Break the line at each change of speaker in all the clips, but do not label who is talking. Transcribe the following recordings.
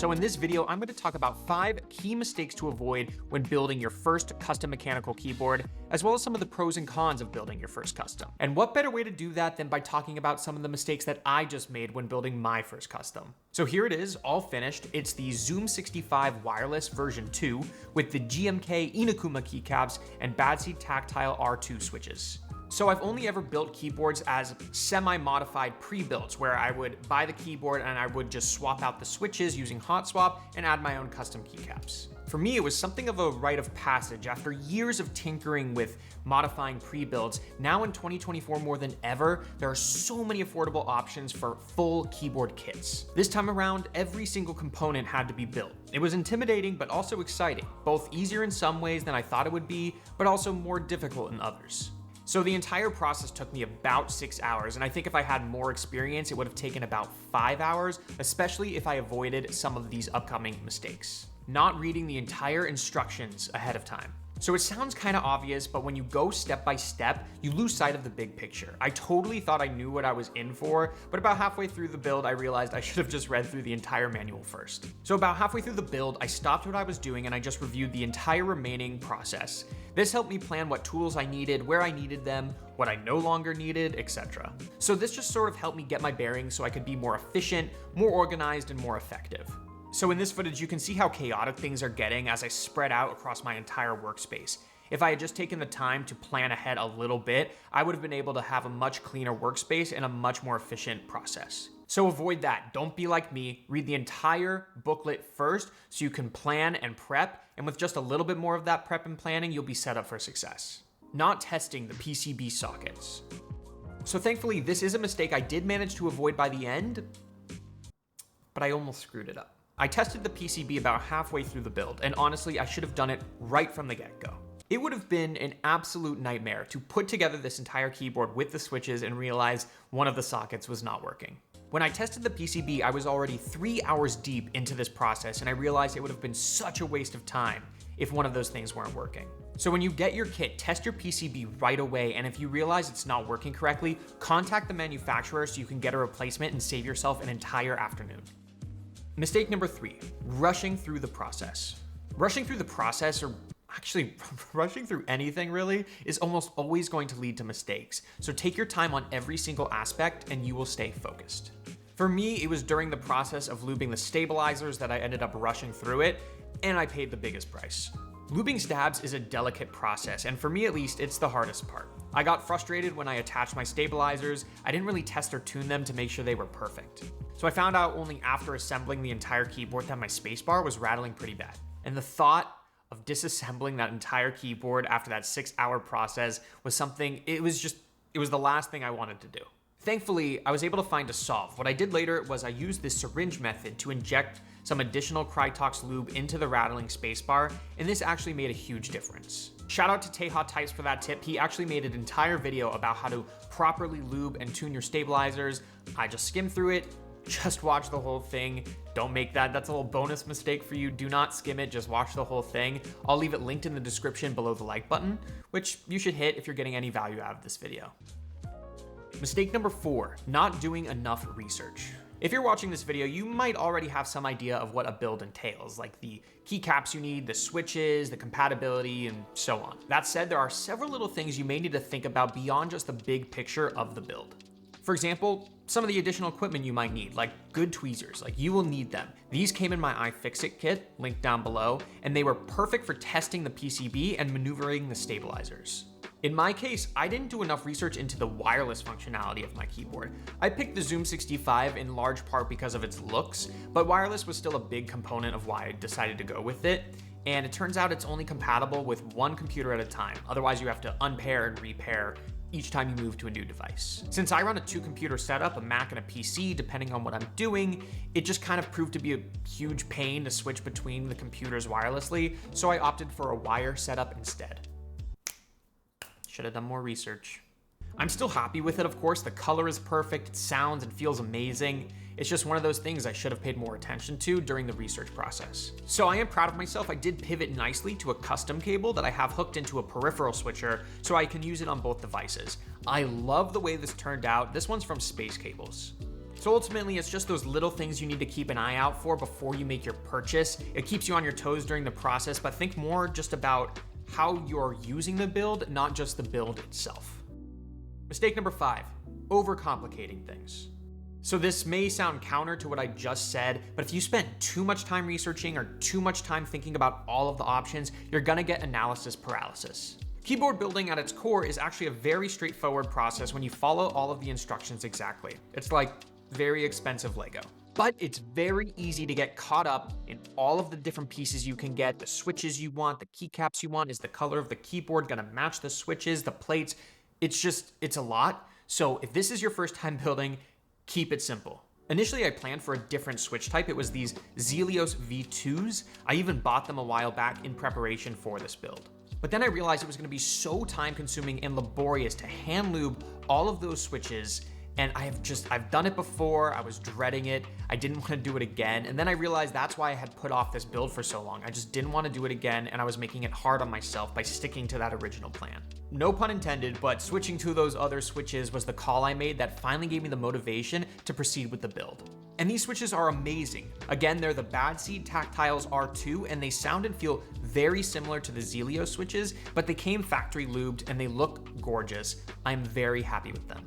So in this video, I'm going to talk about 5 key mistakes to avoid when building your first custom mechanical keyboard, as well as some of the pros and cons of building your first custom. And what better way to do that than by talking about some of the mistakes that I just made when building my first custom. So here it is, all finished. It's the Zoom 65 Wireless version 2 with the GMK Inokuma keycaps and Badseed Tactile R2 switches. So I've only ever built keyboards as semi-modified pre-builts, where I would buy the keyboard and I would just swap out the switches using hot swap and add my own custom keycaps. For me, it was something of a rite of passage. After years of tinkering with modifying pre-builds, now in 2024 more than ever, there are so many affordable options for full keyboard kits. This time around, every single component had to be built. It was intimidating, but also exciting, both easier in some ways than I thought it would be, but also more difficult in others. So the entire process took me about 6 hours, and I think if I had more experience, it would have taken about 5 hours, especially if I avoided some of these upcoming mistakes. Not reading the entire instructions ahead of time. So it sounds kind of obvious, but when you go step by step, you lose sight of the big picture. I totally thought I knew what I was in for, but about halfway through the build, I realized I should have just read through the entire manual first. So about halfway through the build, I stopped what I was doing and I just reviewed the entire remaining process. This helped me plan what tools I needed, where I needed them, what I no longer needed, etc. So this just sort of helped me get my bearings so I could be more efficient, more organized, and more effective. So in this footage, you can see how chaotic things are getting as I spread out across my entire workspace. If I had just taken the time to plan ahead a little bit, I would have been able to have a much cleaner workspace and a much more efficient process. So avoid that. Don't be like me. Read the entire booklet first so you can plan and prep, and with just a little bit more of that prep and planning, you'll be set up for success. Not testing the PCB sockets. So thankfully, this is a mistake I did manage to avoid by the end, but I almost screwed it up. I tested the PCB about halfway through the build, and honestly, I should have done it right from the get-go. It would have been an absolute nightmare to put together this entire keyboard with the switches and realize one of the sockets was not working. When I tested the PCB, I was already 3 hours deep into this process, and I realized it would have been such a waste of time if one of those things weren't working. So when you get your kit, test your PCB right away, and if you realize it's not working correctly, contact the manufacturer so you can get a replacement and save yourself an entire afternoon. Mistake number 3, rushing through the process. Rushing through the process, or actually rushing through anything really, is almost always going to lead to mistakes. So take your time on every single aspect and you will stay focused. For me, it was during the process of lubing the stabilizers that I ended up rushing through it, and I paid the biggest price. Lubing stabs is a delicate process, and for me at least, it's the hardest part. I got frustrated when I attached my stabilizers. I didn't really test or tune them to make sure they were perfect. So I found out only after assembling the entire keyboard that my spacebar was rattling pretty bad. And the thought of disassembling that entire keyboard after that 6-hour process was something, it was the last thing I wanted to do. Thankfully, I was able to find a solve. What I did later was I used this syringe method to inject some additional Krytox lube into the rattling spacebar, and this actually made a huge difference. Shout out to Teha Types for that tip. He actually made an entire video about how to properly lube and tune your stabilizers. I just skimmed through it, just watch the whole thing. Don't make that. That's a little bonus mistake for you. Do not skim it, just watch the whole thing. I'll leave it linked in the description below the like button, which you should hit if you're getting any value out of this video. Mistake number 4, not doing enough research. If you're watching this video, you might already have some idea of what a build entails, like the keycaps you need, the switches, the compatibility, and so on. That said, there are several little things you may need to think about beyond just the big picture of the build. For example, some of the additional equipment you might need, like good tweezers, like you will need them. These came in my iFixit kit, linked down below, and they were perfect for testing the PCB and maneuvering the stabilizers. In my case, I didn't do enough research into the wireless functionality of my keyboard. I picked the Zoom 65 in large part because of its looks, but wireless was still a big component of why I decided to go with it. And it turns out it's only compatible with one computer at a time. Otherwise, you have to unpair and repair each time you move to a new device. Since I run a 2-computer setup, a Mac and a PC, depending on what I'm doing, it just kind of proved to be a huge pain to switch between the computers wirelessly, so I opted for a wire setup instead. Should have done more research. I'm still happy with it, of course. The color is perfect, it sounds and feels amazing. It's just one of those things I should have paid more attention to during the research process. So I am proud of myself. I did pivot nicely to a custom cable that I have hooked into a peripheral switcher so I can use it on both devices. I love the way this turned out. This one's from Space Cables. So ultimately, it's just those little things you need to keep an eye out for before you make your purchase. It keeps you on your toes during the process, but think more just about how you're using the build, not just the build itself. Mistake number 5, overcomplicating things. So this may sound counter to what I just said, but if you spend too much time researching or too much time thinking about all of the options, you're gonna get analysis paralysis. Keyboard building at its core is actually a very straightforward process when you follow all of the instructions exactly. It's like very expensive Lego. But it's very easy to get caught up in all of the different pieces you can get, the switches you want, the keycaps you want. Is the color of the keyboard gonna match the switches, the plates? It's a lot. So if this is your first time building, keep it simple. Initially, I planned for a different switch type. It was these Zelios V2s. I even bought them a while back in preparation for this build. But then I realized it was gonna be so time consuming and laborious to hand lube all of those switches. And I've done it before. I was dreading it. I didn't want to do it again. And then I realized that's why I had put off this build for so long. I just didn't want to do it again. And I was making it hard on myself by sticking to that original plan. No pun intended, but switching to those other switches was the call I made that finally gave me the motivation to proceed with the build. And these switches are amazing. Again, they're the Bad Seed Tactiles R2, and they sound and feel very similar to the Zelios switches, but they came factory lubed and they look gorgeous. I'm very happy with them.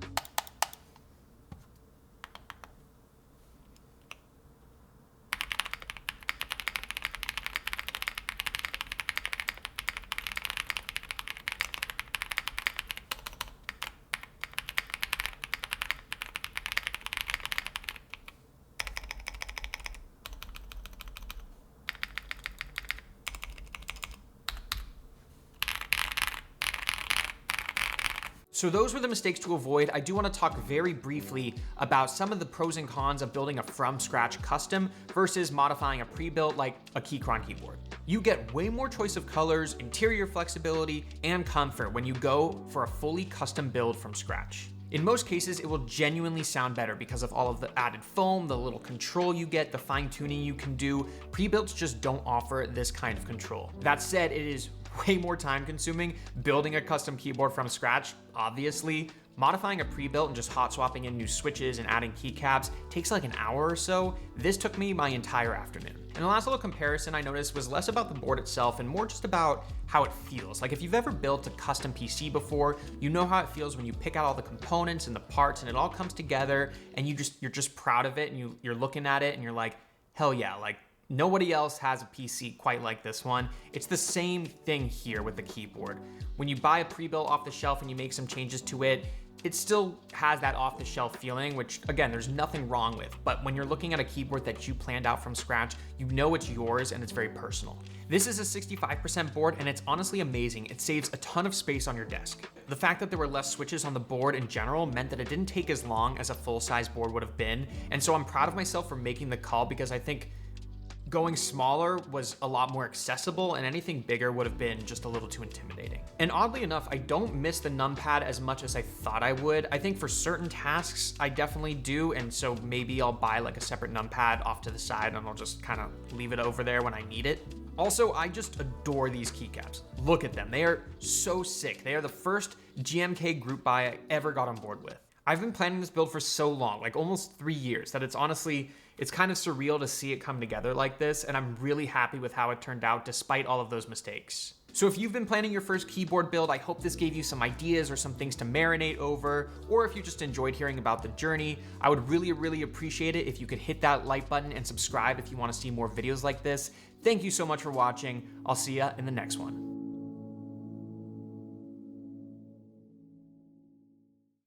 So those were the mistakes to avoid. I do want to talk very briefly about some of the pros and cons of building a from scratch custom versus modifying a pre-built like a Keychron keyboard. You get way more choice of colors, interior flexibility, and comfort when you go for a fully custom build from scratch. In most cases, it will genuinely sound better because of all of the added foam, the little control you get, the fine tuning you can do. Pre-builts just don't offer this kind of control. That said, it is way more time consuming building a custom keyboard from scratch, obviously. Modifying a pre-built and just hot swapping in new switches and adding keycaps takes like an hour or so. This took me my entire afternoon. And the last little comparison I noticed was less about the board itself and more just about how it feels. Like if you've ever built a custom PC before, you know how it feels when you pick out all the components and the parts and it all comes together and you're just proud of it and you're looking at it and you're like, hell yeah, like nobody else has a PC quite like this one. It's the same thing here with the keyboard. When you buy a pre-built off the shelf and you make some changes to it, it still has that off-the-shelf feeling, which again, there's nothing wrong with. But when you're looking at a keyboard that you planned out from scratch, you know it's yours and it's very personal. This is a 65% board and it's honestly amazing. It saves a ton of space on your desk. The fact that there were less switches on the board in general meant that it didn't take as long as a full-size board would have been. And so I'm proud of myself for making the call because I think going smaller was a lot more accessible and anything bigger would have been just a little too intimidating. And oddly enough, I don't miss the numpad as much as I thought I would. I think for certain tasks, I definitely do. And so maybe I'll buy like a separate numpad off to the side and I'll just kind of leave it over there when I need it. Also, I just adore these keycaps. Look at them. They are so sick. They are the first GMK group buy I ever got on board with. I've been planning this build for so long, like almost 3 years, that it's kind of surreal to see it come together like this, and I'm really happy with how it turned out despite all of those mistakes. So if you've been planning your first keyboard build, I hope this gave you some ideas or some things to marinate over, or if you just enjoyed hearing about the journey, I would really, really appreciate it if you could hit that like button and subscribe if you want to see more videos like this. Thank you so much for watching. I'll see ya in the next one.